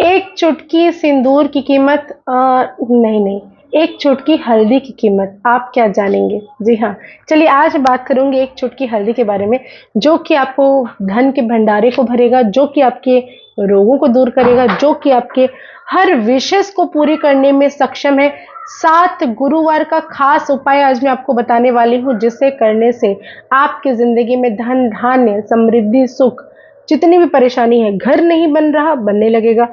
एक चुटकी सिंदूर की कीमत नहीं नहीं, एक चुटकी हल्दी की कीमत आप क्या जानेंगे? जी हाँ, चलिए आज बात करूंगी एक चुटकी हल्दी के बारे में, जो कि आपको धन के भंडारे को भरेगा, जो कि आपके रोगों को दूर करेगा, जो कि आपके हर विशेष को पूरी करने में सक्षम है। 7 गुरुवार का खास उपाय आज मैं आपको बताने वाली हूँ, जिसे करने से आपकी जिंदगी में धन धान्य समृद्धि सुख, जितनी भी परेशानी है, घर नहीं बन रहा बनने लगेगा,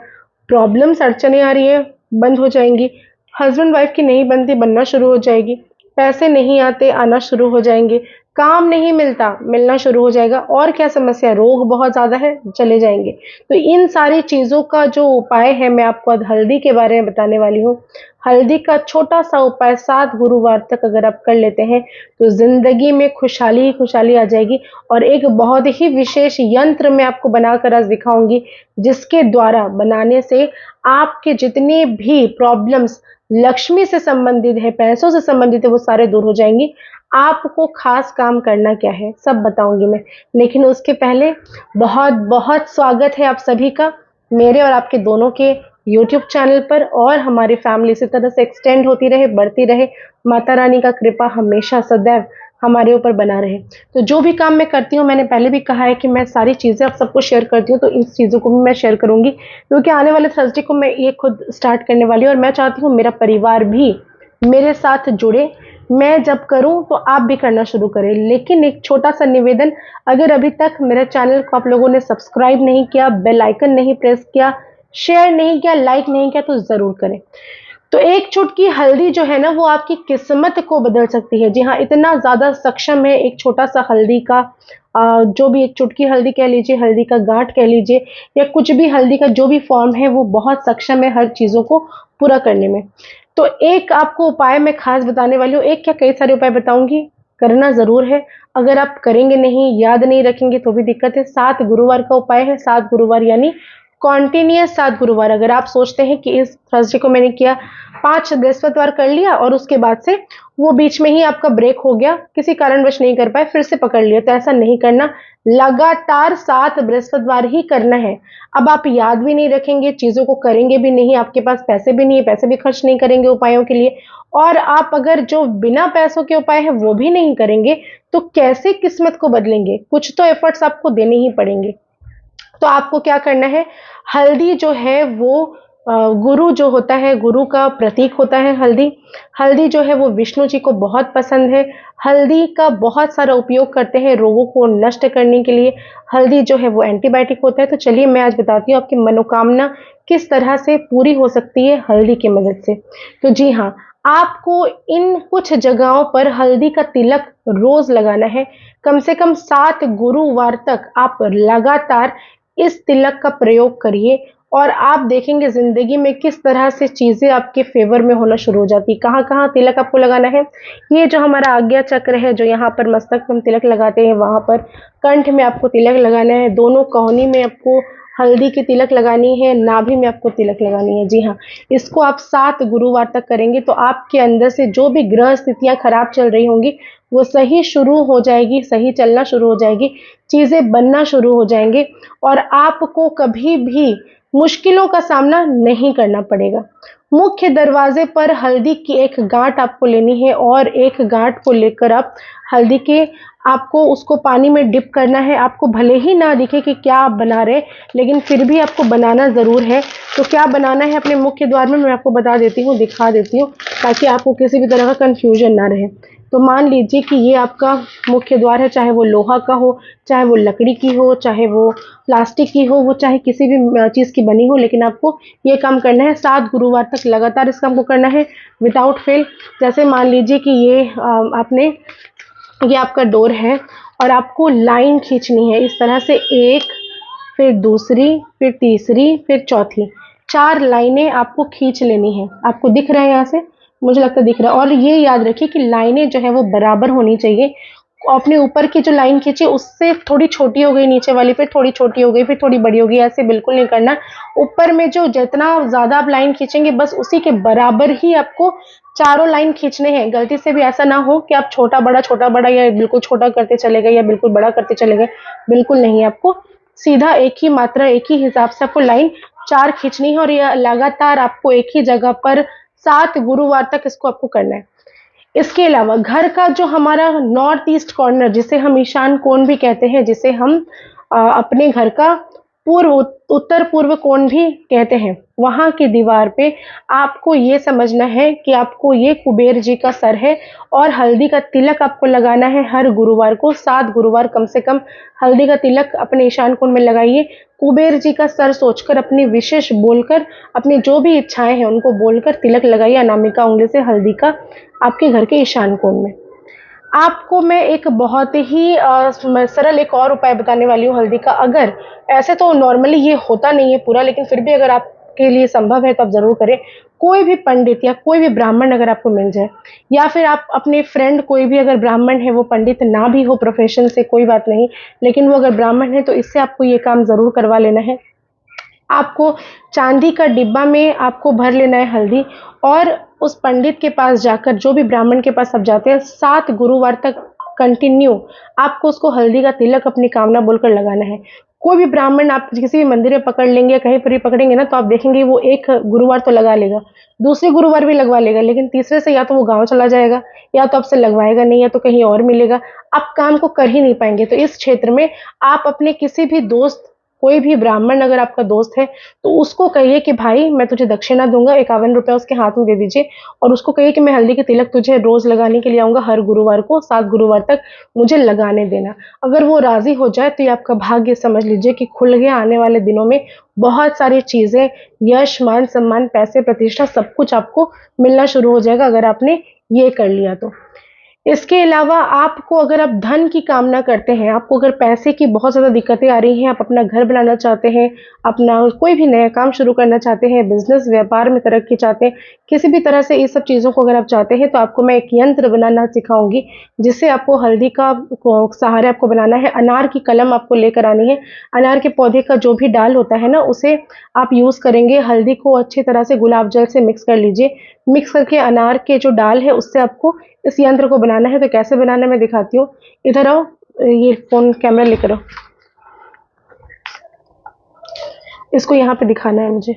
प्रॉब्लम्स अड़चने आ रही है बंद हो जाएंगी, हस्बैंड वाइफ की नहीं बनती बनना शुरू हो जाएगी, पैसे नहीं आते आना शुरू हो जाएंगे, काम नहीं मिलता मिलना शुरू हो जाएगा, और क्या समस्या, रोग बहुत ज्यादा है चले जाएंगे। तो इन सारी चीजों का जो उपाय है मैं आपको आज हल्दी के बारे में बताने वाली हूँ। हल्दी का छोटा सा उपाय 7 गुरुवार तक अगर आप कर लेते हैं तो जिंदगी में खुशहाली ही खुशहाली आ जाएगी। और एक बहुत ही विशेष यंत्र मैं आपको बनाकर आज दिखाऊंगी, जिसके द्वारा बनाने से आपके जितने भी प्रॉब्लम्स लक्ष्मी से संबंधित है, पैसों से संबंधित है, वो सारे दूर हो जाएंगी। आपको खास काम करना क्या है सब बताऊंगी मैं, लेकिन उसके पहले बहुत बहुत स्वागत है आप सभी का मेरे और आपके दोनों के YouTube चैनल पर, और हमारी फैमिली इसी तरह से एक्सटेंड होती रहे, बढ़ती रहे। माता रानी का कृपा हमेशा सदैव हमारे ऊपर बना रहे। तो जो भी काम मैं करती हूँ, मैंने पहले भी कहा है कि मैं सारी चीज़ें आप सबको शेयर करती हूँ, तो इन चीज़ों को भी मैं शेयर करूंगी, क्योंकि आने वाले थर्सडे को मैं ये खुद स्टार्ट करने वाली हूँ, और मैं चाहती हूँ मेरा परिवार भी मेरे साथ जुड़े। मैं जब करूं तो आप भी करना शुरू करें। लेकिन एक छोटा सा निवेदन, अगर अभी तक मेरे चैनल को आप लोगों ने सब्सक्राइब नहीं किया, बेल आइकन नहीं प्रेस किया, शेयर नहीं किया, लाइक नहीं किया, तो जरूर करें। तो एक चुटकी हल्दी जो है ना, वो आपकी किस्मत को बदल सकती है। जी हाँ, इतना ज्यादा सक्षम है एक छोटा सा हल्दी का, जो भी एक चुटकी हल्दी कह लीजिए, हल्दी का गांठ कह लीजिए, या कुछ भी हल्दी का जो भी फॉर्म है, वो बहुत सक्षम है हर चीजों को पूरा करने में। तो एक आपको उपाय मैं खास बताने वाली हूँ, एक क्या कई सारे उपाय बताऊंगी, करना जरूर है। अगर आप करेंगे नहीं, याद नहीं रखेंगे तो भी दिक्कत है। 7 गुरुवार का उपाय है, 7 गुरुवार यानी कॉन्टिन्यूस 7 गुरुवार। अगर आप सोचते हैं कि इस थर्सडे को मैंने किया, 5 बृहस्पतिवार कर लिया और उसके बाद से वो बीच में ही आपका ब्रेक हो गया, किसी कारणवश नहीं कर पाए, फिर से पकड़ लिया, तो ऐसा नहीं करना। लगातार 7 बृहस्पतिवार ही करना है। अब आप याद भी नहीं रखेंगे, चीजों को करेंगे भी नहीं, आपके पास पैसे भी नहीं है, पैसे भी खर्च नहीं करेंगे उपायों के लिए, और आप अगर जो बिना पैसों के उपाय है वो भी नहीं करेंगे, तो कैसे किस्मत को बदलेंगे? कुछ तो एफर्ट्स आपको देने ही पड़ेंगे। तो आपको क्या करना है, हल्दी जो है वो गुरु जो होता है, गुरु का प्रतीक होता है हल्दी। हल्दी जो है वो विष्णु जी को बहुत पसंद है। हल्दी का बहुत सारा उपयोग करते हैं रोगों को नष्ट करने के लिए। हल्दी जो है वो एंटीबायोटिक होता है। तो चलिए मैं आज बताती हूँ आपकी मनोकामना किस तरह से पूरी हो सकती है हल्दी की मदद से। तो जी हाँ, आपको इन कुछ जगहों पर हल्दी का तिलक रोज लगाना है। कम से कम 7 गुरुवार तक आप लगातार इस तिलक का प्रयोग करिए, और आप देखेंगे जिंदगी में किस तरह से चीजें आपके फेवर में होना शुरू हो जाती। कहाँ कहाँ तिलक आपको लगाना है, ये जो हमारा आज्ञा चक्र है, जो यहाँ पर मस्तक में हम तिलक लगाते हैं, वहां पर कंठ में आपको तिलक लगाना है, दोनों कोहनी में आपको हल्दी की तिलक लगानी है, नाभि में आपको तिलक लगानी है। जी हाँ, इसको आप 7 गुरुवार तक करेंगे तो आपके अंदर से जो भी ग्रह स्थितियां खराब चल रही होंगी वो सही शुरू हो जाएगी, सही चलना शुरू हो जाएगी, चीजें बनना शुरू हो जाएंगे, और आपको कभी भी मुश्किलों का सामना नहीं करना पड़ेगा। मुख्य दरवाजे पर हल्दी की एक गांठ आपको लेनी है, और एक गांठ को लेकर आप हल्दी के आपको उसको पानी में डिप करना है। आपको भले ही ना दिखे कि क्या आप बना रहे, लेकिन फिर भी आपको बनाना जरूर है। तो क्या बनाना है अपने मुख्य द्वार में मैं आपको बता देती हूँ, दिखा देती हूँ, ताकि आपको किसी भी तरह का कंफ्यूजन ना रहे। तो मान लीजिए कि ये आपका मुख्य द्वार है, चाहे वो लोहा का हो, चाहे वो लकड़ी की हो, चाहे वो प्लास्टिक की हो, वो चाहे किसी भी चीज की बनी हो, लेकिन आपको ये काम करना है 7 गुरुवार तक लगातार इस काम को करना है विदाउट फेल। जैसे मान लीजिए कि ये आपका डोर है, और आपको लाइन खींचनी है इस तरह से, एक, फिर दूसरी, फिर तीसरी, फिर चौथी, 4 लाइनें आपको खींच लेनी है। आपको दिख रहा है यहाँ से, मुझे लगता है दिख रहा है। और ये याद रखिए कि लाइनें जो है वो बराबर होनी चाहिए। अपने ऊपर की जो लाइन खींची उससे थोड़ी छोटी हो गई नीचे वाली, फिर थोड़ी छोटी हो गई, फिर थोड़ी बड़ी हो गई, ऐसे बिल्कुल नहीं करना। ऊपर में जो जितना ज्यादा आप लाइन खींचेंगे बस उसी के बराबर ही आपको चारों लाइन खींचने हैं। गलती से भी ऐसा ना हो कि आप छोटा बड़ा या बिल्कुल छोटा करते चले गए या बिल्कुल बड़ा करते चले गए, बिल्कुल नहीं। आपको सीधा एक ही मात्रा, एक ही हिसाब से आपको लाइन 4 खींचनी है और ये लगातार आपको एक ही जगह पर 7 गुरुवार तक इसको आपको करना है। इसके अलावा घर का जो हमारा नॉर्थ ईस्ट कॉर्नर, जिसे हम ईशान कोण भी कहते हैं, जिसे हम अपने घर का पूर्व उत्तर पूर्व कोण भी कहते हैं, वहां की दीवार पे आपको ये समझना है कि आपको ये कुबेर जी का सर है और हल्दी का तिलक आपको लगाना है हर गुरुवार को। 7 गुरुवार कम से कम हल्दी का तिलक अपने ईशान कोण में लगाइए। कुबेर जी का सर सोचकर, अपनी विशेष बोलकर, अपनी जो भी इच्छाएं हैं उनको बोलकर तिलक लगाइए अनामिका उंगली से हल्दी का आपके घर के ईशान कोण में। आपको मैं एक बहुत ही सरल एक और उपाय बताने वाली हूँ हल्दी का। अगर ऐसे तो नॉर्मली ये होता नहीं है पूरा, लेकिन फिर भी अगर आपके लिए संभव है तो आप ज़रूर करें। कोई भी पंडित या कोई भी ब्राह्मण अगर आपको मिल जाए, या फिर आप अपने फ्रेंड कोई भी अगर ब्राह्मण है, वो पंडित ना भी हो प्रोफेशन से कोई बात नहीं, लेकिन वो अगर ब्राह्मण है तो इससे आपको ये काम ज़रूर करवा लेना है। आपको चांदी का डिब्बा में आपको भर लेना है हल्दी, और उस पंडित के पास जाकर, जो भी ब्राह्मण के पास आप जाते हैं, 7 गुरुवार तक कंटिन्यू आपको उसको हल्दी का तिलक अपनी कामना बोलकर लगाना है। कोई भी ब्राह्मण आप किसी भी मंदिर में पकड़ लेंगे, कहीं पर भी पकड़ेंगे ना, तो आप देखेंगे वो एक गुरुवार तो लगा लेगा, दूसरे गुरुवार भी लगवा लेगा, लेकिन तीसरे से या तो वो गांव चला जाएगा, या तो आपसे लगवाएगा नहीं, या तो कहीं और मिलेगा। आप काम को कर ही नहीं पाएंगे। तो इस क्षेत्र में आप अपने किसी भी दोस्त, कोई भी ब्राह्मण अगर आपका दोस्त है, तो उसको कहिए कि भाई मैं तुझे दक्षिणा दूंगा, 51 रुपया उसके हाथ में दे दीजिए, और उसको कहिए कि मैं हल्दी के तिलक तुझे रोज लगाने के लिए आऊंगा, हर गुरुवार को 7 गुरुवार तक मुझे लगाने देना। अगर वो राजी हो जाए तो ये आपका भाग्य समझ लीजिए कि खुल गया। आने वाले दिनों में बहुत सारी चीजें, यश, मान सम्मान, पैसे, प्रतिष्ठा, सब कुछ आपको मिलना शुरू हो जाएगा अगर आपने ये कर लिया तो। इसके अलावा आपको, अगर आप धन की कामना करते हैं, आपको अगर पैसे की बहुत ज़्यादा दिक्कतें आ रही हैं, आप अपना घर बनाना चाहते हैं, अपना कोई भी नया काम शुरू करना चाहते हैं, बिजनेस व्यापार में तरक्की चाहते हैं, किसी भी तरह से इस सब चीज़ों को अगर आप चाहते हैं, तो आपको मैं एक यंत्र बनाना सिखाऊंगी, जिससे आपको हल्दी का सहारा आपको बनाना है। अनार की कलम आपको लेकर आनी है। अनार के पौधे का जो भी डाल होता है ना, उसे आप यूज़ करेंगे। हल्दी को अच्छी तरह से गुलाब जल से मिक्स कर लीजिए। मिक्स करके अनार के जो डाल है उससे आपको इस यंत्र को बनाना है। तो कैसे बनाना है मैं दिखाती हूँ। इधर आओ, ये फोन कैमरा लेकर आओ, इसको यहाँ पे दिखाना है मुझे।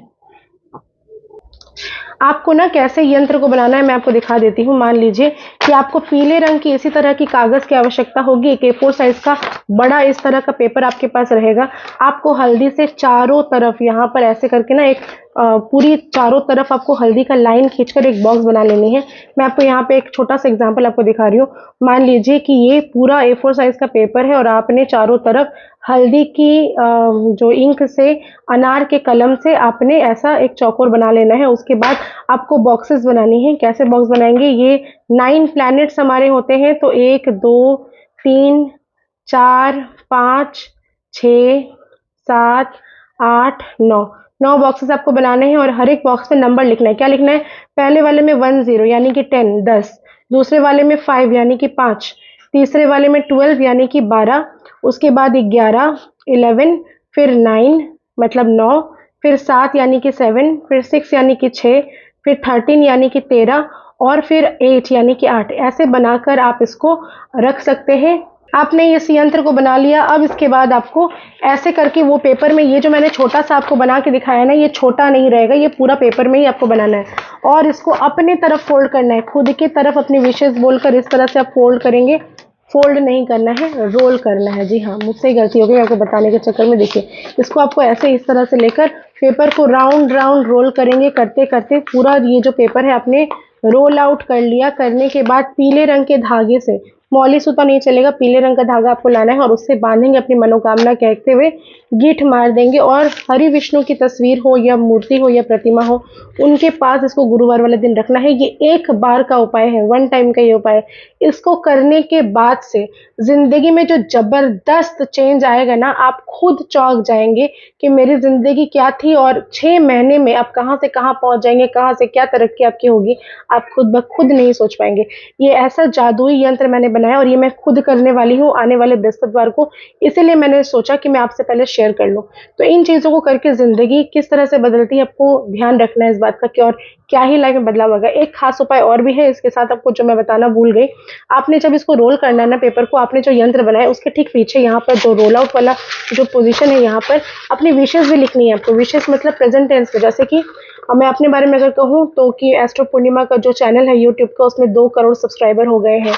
आपको ना कैसे यंत्र को बनाना है मैं आपको दिखा देती हूँ। मान लीजिए कि आपको पीले रंग की इसी तरह की कागज की आवश्यकता होगी। एक A4 साइज का बड़ा इस तरह का पेपर आपके पास रहेगा। आपको हल्दी से चारों तरफ यहाँ पर ऐसे करके ना एक पूरी चारों तरफ आपको हल्दी का लाइन खींचकर एक बॉक्स बना लेनी है। मैं आपको यहाँ पे एक छोटा सा एग्जांपल आपको दिखा रही हूँ। मान लीजिए कि ये पूरा A4 साइज का पेपर है और आपने चारों तरफ हल्दी की जो इंक से, अनार के कलम से आपने ऐसा एक चौकोर बना लेना है। उसके बाद आपको बॉक्सेस बनानी है। कैसे बॉक्स बनाएंगे? ये 9 प्लैनेट्स हमारे होते हैं, तो 1 2 3 4 5 6 7 8 9 बॉक्सेस आपको बनाने हैं, और हर एक बॉक्स में नंबर लिखना है। क्या लिखना है? पहले वाले में 10 यानी कि 10, दूसरे वाले में 5 यानी कि 5, तीसरे वाले में 12 यानी कि 12, उसके बाद 11, 11, फिर 9 मतलब 9, फिर 7 यानी कि 7, फिर 6 यानी कि 6, फिर 13 यानी कि 13, और फिर 8 यानी कि 8। ऐसे बनाकर आप इसको रख सकते हैं। आपने इस यंत्र को बना लिया। अब इसके बाद आपको ऐसे करके वो पेपर में, ये जो मैंने छोटा सा आपको बना के दिखाया ना, ये छोटा नहीं रहेगा, ये पूरा पेपर में ही आपको बनाना है, और इसको अपने तरफ फोल्ड करना है। खुद की तरफ अपनी विशेष बोलकर इस तरह से आप फोल्ड करेंगे। फोल्ड नहीं करना है, रोल करना है। जी हाँ, मुझसे ही गलती हो गई आपको बताने के चक्कर में। देखिए, इसको आपको ऐसे इस तरह से लेकर पेपर को राउंड राउंड रोल करेंगे। करते करते पूरा ये जो पेपर है आपने रोल आउट कर लिया। करने के बाद पीले रंग के धागे से, मौली सूता नहीं चलेगा, पीले रंग का धागा आपको लाना है, और उससे बांधेंगे अपनी मनोकामना कहते हुए, गीठ मार देंगे। और हरि विष्णु की तस्वीर हो या मूर्ति हो या प्रतिमा हो, उनके पास इसको गुरुवार वाले दिन रखना है। ये एक बार का उपाय है, वन टाइम का ये उपाय है। इसको करने के बाद से जिंदगी में जो जबरदस्त चेंज आएगा ना, आप खुद चौंक जाएंगे कि मेरी जिंदगी क्या थी, और 6 महीने में आप कहाँ से कहाँ पहुंच जाएंगे, कहाँ से क्या तरक्की आपकी होगी, आप खुद ब खुद नहीं सोच पाएंगे। ये ऐसा जादुई यंत्र मैंने बनाया और ये मैं खुद करने वाली हूँ आने वाले बृहस्पतिवार को, इसीलिए मैंने सोचा कि मैं आपसे पहले शेयर कर लूँ। तो इन चीज़ों को करके ज़िंदगी किस तरह से बदलती है, आपको ध्यान रखना है इस बात का कि और क्या ही लाइफ में बदलाव आएगा। एक खास उपाय और भी है इसके साथ आपको, जो मैं बताना भूल गई। आपने जब इसको रोल करना है ना पेपर को, आपने जो यंत्र बनाया है उसके ठीक पीछे यहाँ पर जो रोल आउट वाला जो पोजीशन है, यहाँ पर अपनी विशेष भी लिखनी है आपको। विशेष मतलब प्रेजेंट टेंस में, जैसे कि मैं अपने बारे में अगर कहूँ तो कि एस्ट्रो पूर्णिमा का जो चैनल है यूट्यूब का, उसमें 2 करोड़ सब्सक्राइबर हो गए हैं।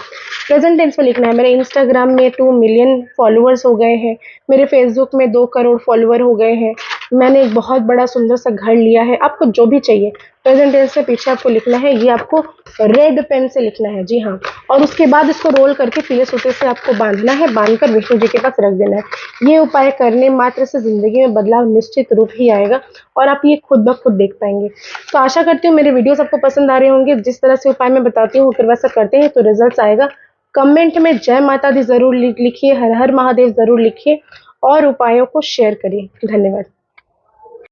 प्रेजेंट टेंस में लिखना है। मेरे इंस्टाग्राम में 2 मिलियन फॉलोअर्स हो गए हैं। मेरे फेसबुक में 2 करोड़ फॉलोअर हो गए हैं। मैंने एक बहुत बड़ा सुंदर सा घर लिया है। आपको जो भी चाहिए प्रेजेंट टेंस से पीछे आपको लिखना है। ये आपको रेड पेन से लिखना है, जी हाँ। और उसके बाद इसको रोल करके पीले सूते से आपको बांधना है, बांधकर विष्णु जी के पास रख देना है। ये उपाय करने मात्र से जिंदगी में बदलाव निश्चित रूप ही आएगा और आप ये खुद ब खुद देख पाएंगे। तो आशा करती हूँ मेरे वीडियोस आपको पसंद आ रहे होंगे। जिस तरह से उपाय मैं बताती हूँ अगर वैसा करते हैं तो रिजल्ट आएगा। कमेंट में जय माता दी जरूर लिखिए, हर हर महादेव जरूर लिखिए और उपायों को शेयर करिए। धन्यवाद।